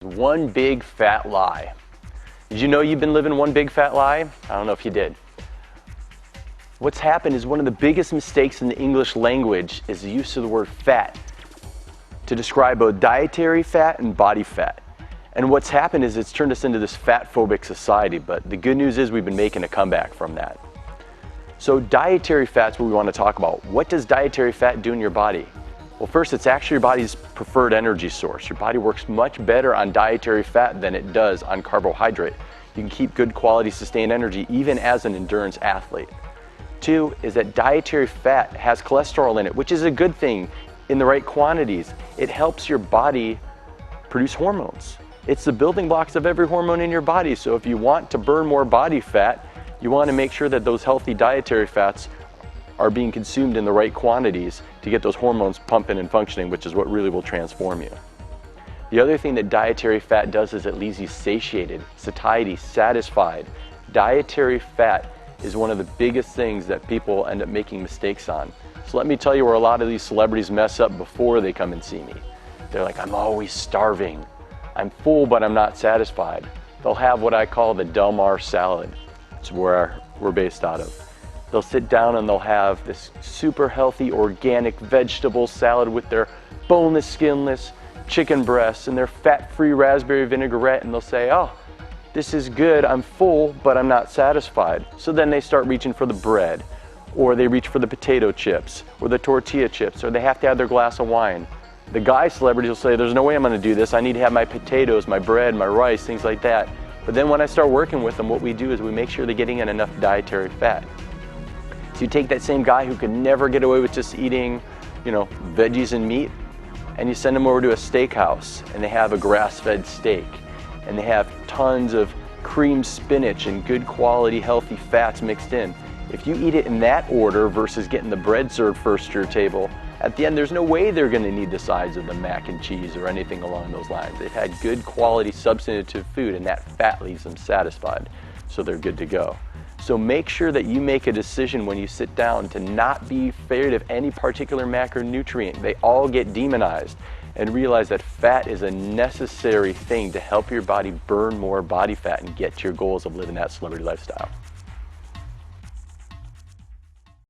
One big fat lie. Did you know you've been living one big fat lie? I don't know if you did. What's happened is one of the biggest mistakes in the English language is the use of the word fat to describe both dietary fat and body fat. And what's happened is it's turned us into this fat-phobic society, but the good news is we've been making a comeback from that. So dietary fat's what we want to talk about. What does dietary fat do in your body? Well, first, it's actually your body's preferred energy source. Your body works much better on dietary fat than it does on carbohydrate. You can keep good quality sustained energy even as an endurance athlete. Two is that dietary fat has cholesterol in it, which is a good thing in the right quantities. It helps your body produce hormones. It's the building blocks of every hormone in your body. So if you want to burn more body fat, you want to make sure that those healthy dietary fats are being consumed in the right quantities to get those hormones pumping and functioning, which is what really will transform you. The other thing that dietary fat does is it leaves you satiated, satiety, satisfied. Dietary fat is one of the biggest things that people end up making mistakes on. So let me tell you where a lot of these celebrities mess up before they come and see me. They're like, I'm always starving. I'm full, but I'm not satisfied. They'll have what I call the Del Mar salad. It's where we're based out of. They'll sit down and they'll have this super healthy organic vegetable salad with their boneless, skinless chicken breasts and their fat-free raspberry vinaigrette, and they'll say, oh, this is good, I'm full, but I'm not satisfied. So then they start reaching for the bread, or they reach for the potato chips, or the tortilla chips, or they have to have their glass of wine. The guy celebrities will say, there's no way I'm gonna do this, I need to have my potatoes, my bread, my rice, things like that. But then when I start working with them, what we do is we make sure they're getting in enough dietary fat. So you take that same guy who could never get away with just eating, veggies and meat, and you send him over to a steakhouse and they have a grass-fed steak and they have tons of creamed spinach and good quality healthy fats mixed in. If you eat it in that order versus getting the bread served first to your table, at the end there's no way they're going to need the sides of the mac and cheese or anything along those lines. They've had good quality substantive food and that fat leaves them satisfied, so they're good to go. So make sure that you make a decision when you sit down to not be afraid of any particular macronutrient. They all get demonized, and realize that fat is a necessary thing to help your body burn more body fat and get to your goals of living that celebrity lifestyle.